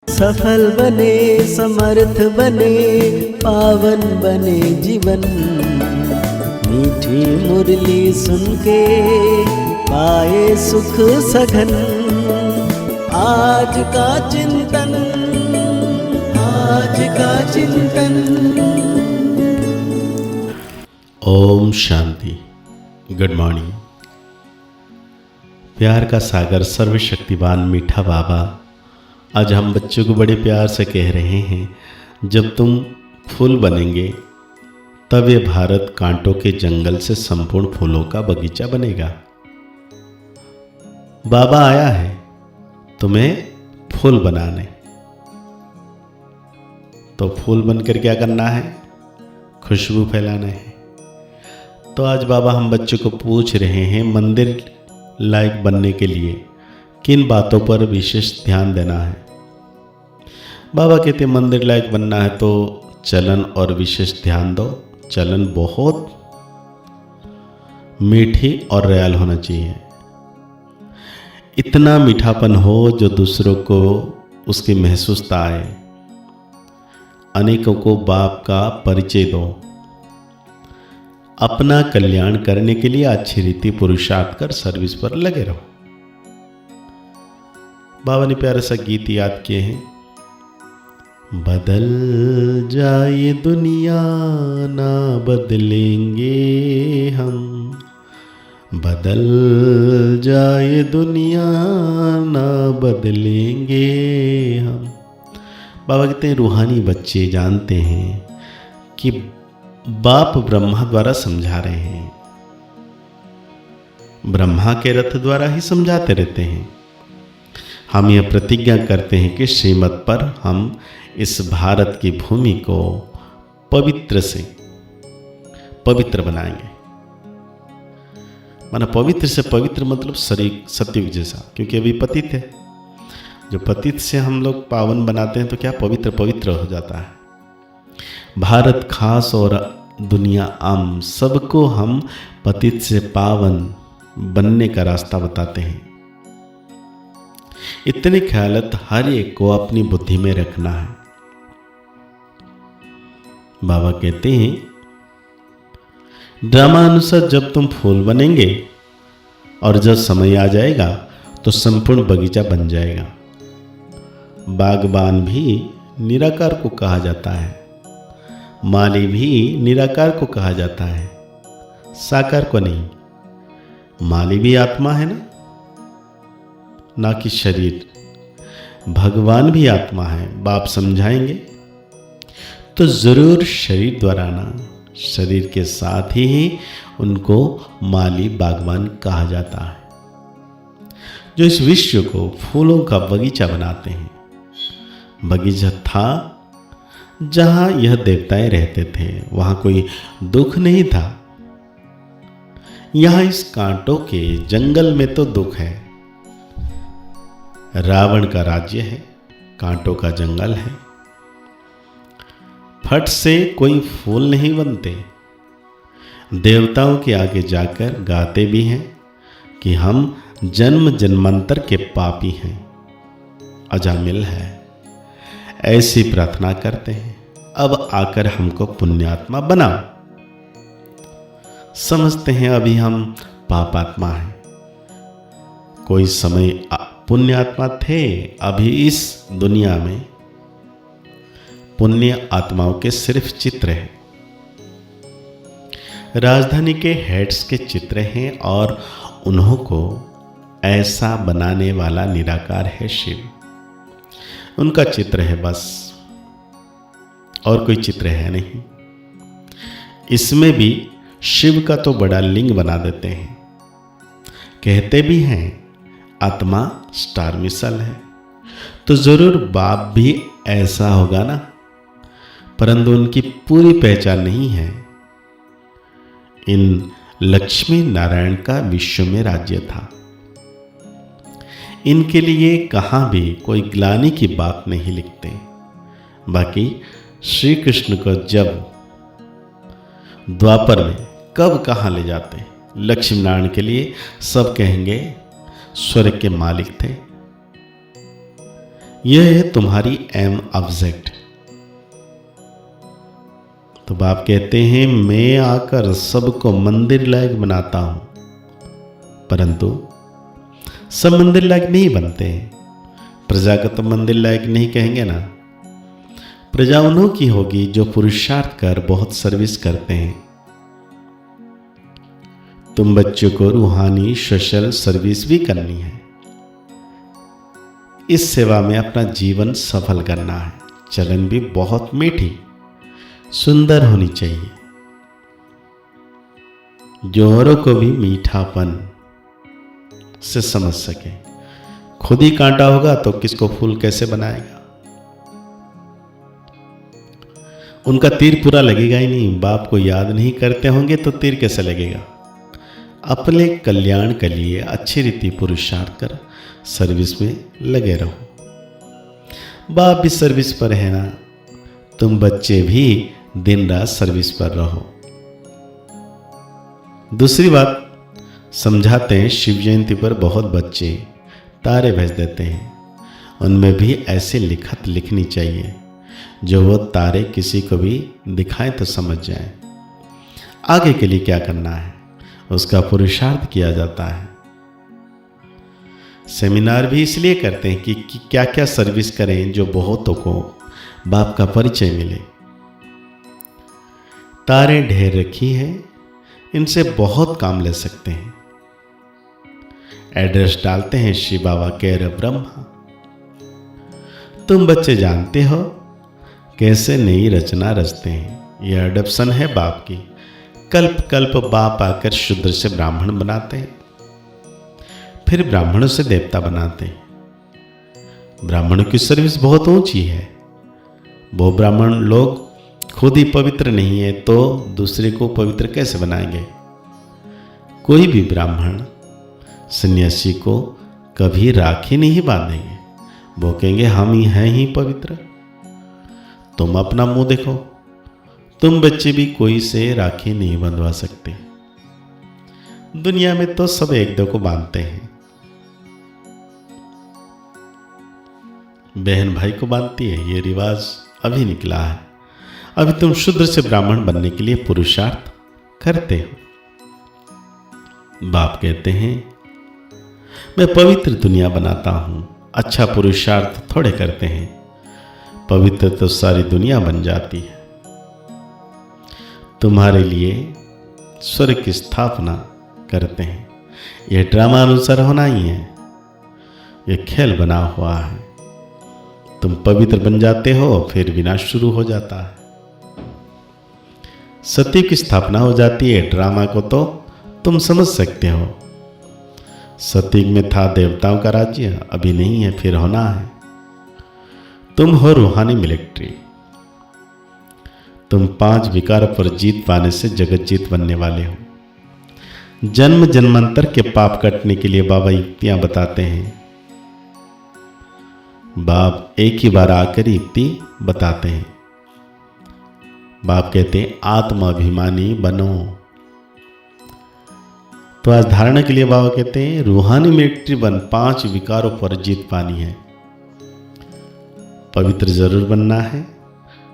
सफल बने, समर्थ बने, पावन बने जीवन। मीठी मुरली सुन के पाए सुख सघन। आज का चिंतन, आज का चिंतन। ओम शांति। Good morning. प्यार का सागर सर्वशक्तिवान मीठा बाबा आज हम बच्चों को बड़े प्यार से कह रहे हैं, जब तुम फूल बनेंगे तब ये भारत कांटों के जंगल से संपूर्ण फूलों का बगीचा बनेगा। बाबा आया है तुम्हें फूल बनाने, तो फूल बनकर क्या करना है? खुशबू फैलाना है। तो आज बाबा हम बच्चों को पूछ रहे हैं, मंदिर लायक बनने के लिए किन बातों पर विशेष ध्यान देना है। बाबा कहते हैं मंदिर लायक बनना है तो चलन और विशेष ध्यान दो। चलन बहुत मीठी और रयाल होना चाहिए, इतना मीठापन हो जो दूसरों को उसकी महसूसता आए। अनेकों को बाप का परिचय दो। अपना कल्याण करने के लिए अच्छी रीति पुरुषार्थ कर सर्विस पर लगे रहो। बाबा ने प्यारा सा गीत याद किए हैं, बदल जाए दुनिया ना बदलेंगे हम, बदल जाए दुनिया ना बदलेंगे हम। बाबा कहते हैं रूहानी बच्चे जानते हैं कि बाप ब्रह्मा द्वारा समझा रहे हैं, ब्रह्मा के रथ द्वारा ही समझाते रहते हैं। हम यह प्रतिज्ञा करते हैं कि श्रीमत पर हम इस भारत की भूमि को पवित्र से पवित्र बनाएंगे। माना पवित्र से पवित्र मतलब शरीर सत्युग जैसा, क्योंकि अभी पतित है। जो पतित से हम लोग पावन बनाते हैं तो क्या पवित्र पवित्र हो जाता है। भारत खास और दुनिया आम सबको हम पतित से पावन बनने का रास्ता बताते हैं। इतनी ख्यालत हर एक को अपनी बुद्धि में रखना है। बाबा कहते हैं ड्रामा अनुसार जब तुम फूल बनेंगे और जब समय आ जाएगा तो संपूर्ण बगीचा बन जाएगा। बागबान भी निराकार को कहा जाता है, माली भी निराकार को कहा जाता है, साकार को नहीं। माली भी आत्मा है ना कि शरीर। भगवान भी आत्मा है। बाप समझाएंगे तो जरूर शरीर द्वारा ना, शरीर के साथ ही उनको माली बागवान कहा जाता है, जो इस विश्व को फूलों का बगीचा बनाते हैं। बगीचा था जहां यह देवताएं रहते थे, वहां कोई दुख नहीं था। यहां इस कांटों के जंगल में तो दुख है। रावण का राज्य है, कांटों का जंगल है। फट से कोई फूल नहीं बनते। देवताओं के आगे जाकर गाते भी हैं कि हम जन्म जन्मांतर के पापी हैं, अजामिल है। ऐसी प्रार्थना करते हैं, अब आकर हमको पुण्यात्मा बनाओ। समझते हैं अभी हम पापात्मा हैं। कोई समय पुण्यात्मा थे। अभी इस दुनिया में पुण्य आत्माओं के सिर्फ चित्र हैं। राजधानी के हेड्स के चित्र हैं और उन्हों को ऐसा बनाने वाला निराकार है शिव। उनका चित्र है बस, और कोई चित्र है नहीं। इसमें भी शिव का तो बड़ा लिंग बना देते हैं। कहते भी हैं आत्मा स्टार मिसल है, तो जरूर बाप भी ऐसा होगा ना, परंतु उनकी पूरी पहचान नहीं है। इन लक्ष्मी नारायण का विश्व में राज्य था। इनके लिए कहाँ भी कोई ग्लानि की बात नहीं लिखते। बाकी श्री कृष्ण को जब द्वापर में कब कहाँ ले जाते, लक्ष्मी नारायण के लिए सब कहेंगे स्वर्ग के मालिक थे। यह है तुम्हारी एम ऑब्जेक्ट। तो बाप कहते हैं मैं आकर सबको मंदिर लायक बनाता हूं, परंतु सब मंदिर लायक नहीं बनते हैं। प्रजा को तो मंदिर लायक नहीं कहेंगे ना। प्रजा उन्हों की होगी जो पुरुषार्थ कर बहुत सर्विस करते हैं। तुम बच्चों को रूहानी सोशल सर्विस भी करनी है। इस सेवा में अपना जीवन सफल करना है। चलन भी बहुत मीठी सुंदर होनी चाहिए, जो औरों को भी मीठापन से समझ सके। खुद ही कांटा होगा तो किसको फूल कैसे बनाएगा। उनका तीर पूरा लगेगा ही नहीं। बाप को याद नहीं करते होंगे तो तीर कैसे लगेगा। अपने कल्याण के लिए अच्छी रीति पुरुषार्थ कर सर्विस में लगे रहो। बाप भी सर्विस पर है ना, तुम बच्चे भी दिन रात सर्विस पर रहो। दूसरी बात समझाते हैं, शिव जयंती पर बहुत बच्चे तारे भेज देते हैं। उनमें भी ऐसे लिखत लिखनी चाहिए जो वो तारे किसी को भी दिखाएं तो समझ जाए। आगे के लिए क्या करना है उसका पुरुषार्थ किया जाता है। सेमिनार भी इसलिए करते हैं कि क्या क्या सर्विस करें जो बहुतों को बाप का परिचय मिले। तारे ढेर रखी है, इनसे बहुत काम ले सकते हैं। एड्रेस डालते हैं शिव बाबा केर ब्रह्मा। तुम बच्चे जानते हो कैसे नई रचना रचते हैं। यह अडॉप्शन है बाप की। कल्प कल्प बाप आकर शूद्र से ब्राह्मण बनाते हैं, फिर ब्राह्मणों से देवता बनाते हैं। ब्राह्मणों की सर्विस बहुत ऊंची है। वो ब्राह्मण लोग खुद ही पवित्र नहीं है तो दूसरे को पवित्र कैसे बनाएंगे। कोई भी ब्राह्मण सन्यासी को कभी राखी नहीं बांधेंगे। वो कहेंगे हम ही हैं ही पवित्र। तुम अपना मुंह देखो। तुम बच्चे भी कोई से राखी नहीं बंधवा सकते। दुनिया में तो सब एक दो को बांधते हैं। बहन भाई को बांधती है, ये रिवाज अभी निकला है। अभी तुम शूद्र से ब्राह्मण बनने के लिए पुरुषार्थ करते हो। बाप कहते हैं मैं पवित्र दुनिया बनाता हूं। अच्छा पुरुषार्थ थोड़े करते हैं, पवित्र तो सारी दुनिया बन जाती है। तुम्हारे लिए स्वर्ग की स्थापना करते हैं। यह ड्रामा अनुसार होना ही है, यह खेल बना हुआ है। तुम पवित्र बन जाते हो फिर विनाश शुरू हो जाता है। सत्य की स्थापना हो जाती है। ड्रामा को तो तुम समझ सकते हो। सतयुग में था देवताओं का राज्य, अभी नहीं है, फिर होना है। तुम हो रूहानी मिलिट्री। तुम 5 विकारों पर जीत पाने से जगत जीत बनने वाले हो। जन्म जन्मांतर के पाप कटने के लिए बाबा युक्तियां बताते हैं। बाप एक ही बार आकर युक्ति बताते हैं। बाप कहते हैं आत्माभिमानी बनो। तो आज धारणा के लिए बाबा कहते हैं रूहानी मिलिट्री बन। 5 विकारों पर जीत पानी है। पवित्र जरूर बनना है।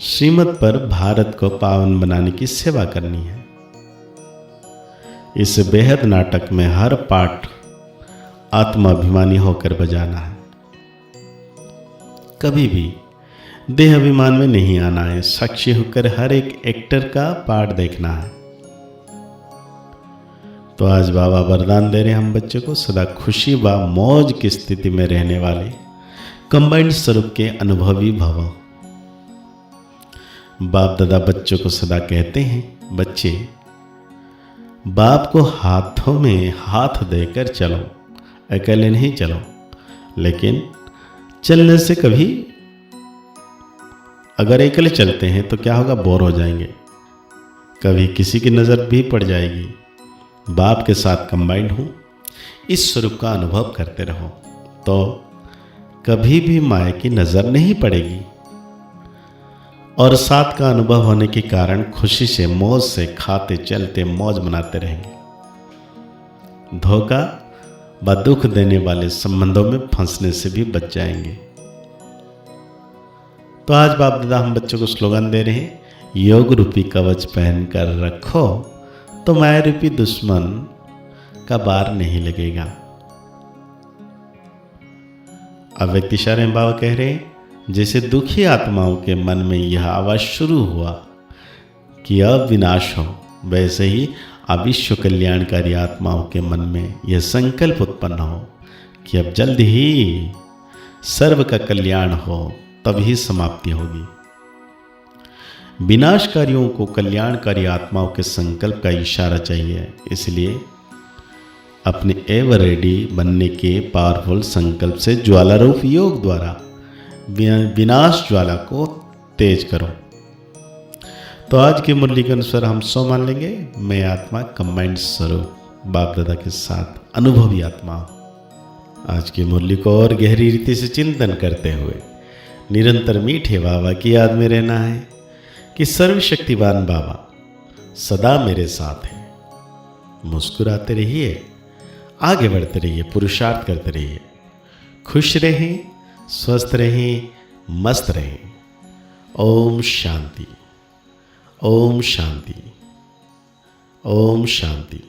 श्रीमत पर भारत को पावन बनाने की सेवा करनी है। इस बेहद नाटक में हर पाठ आत्माभिमानी होकर बजाना है। कभी भी देह अभिमान में नहीं आना है। साक्षी होकर हर एक एक्टर का पार्ट देखना है। तो आज बाबा वरदान दे रहे हैं हम बच्चों को सदा खुशी व मौज की स्थिति में रहने वाले कंबाइंड स्वरूप के अनुभवी भव। बाप दादा बच्चों को सदा कहते हैं बच्चे बाप को हाथों में हाथ देकर चलो। अकेले नहीं चलो, लेकिन चलने से कभी अगर अकेले चलते हैं तो क्या होगा, बोर हो जाएंगे। कभी किसी की नज़र भी पड़ जाएगी। बाप के साथ कंबाइंड हूँ, इस स्वरूप का अनुभव करते रहो तो कभी भी माया की नज़र नहीं पड़ेगी। और साथ का अनुभव होने के कारण खुशी से मौज से खाते चलते मौज मनाते रहेंगे। धोखा व दुख देने वाले संबंधों में फंसने से भी बच जाएंगे। तो आज बाप दादा हम बच्चों को स्लोगन दे रहे हैं, योग रूपी कवच पहन कर रखो तो माया रूपी दुश्मन का बार नहीं लगेगा। अब व्यक्ति शरण बाबा कह रहे हैं, जैसे दुखी आत्माओं के मन में यह आवाज शुरू हुआ कि अब विनाश हो, वैसे ही अविश्व कल्याणकारी आत्माओं के मन में यह संकल्प उत्पन्न हो कि अब जल्द ही सर्व का कल्याण हो, तभी समाप्ति होगी। विनाशकारियों को कल्याणकारी आत्माओं के संकल्प का इशारा चाहिए, इसलिए अपने एवर रेडी बनने के पावरफुल संकल्प से ज्वालारूप योग द्वारा विनाश ज्वाला को तेज करो। तो आज की मुरली के अनुसार हम 100 मान लेंगे। मैं आत्मा कंबाइंड स्वरूप बाप दादा के साथ अनुभवी आत्मा। आज की मुरली को और गहरी रीति से चिंतन करते हुए निरंतर मीठे बाबा की याद में रहना है कि सर्वशक्तिवान बाबा सदा मेरे साथ है। मुस्कुराते रहिए, आगे बढ़ते रहिए, पुरुषार्थ करते रहिए, खुश रहें, स्वस्थ रहें, मस्त रहें। ओम शांति, ओम शांति, ओम शांति।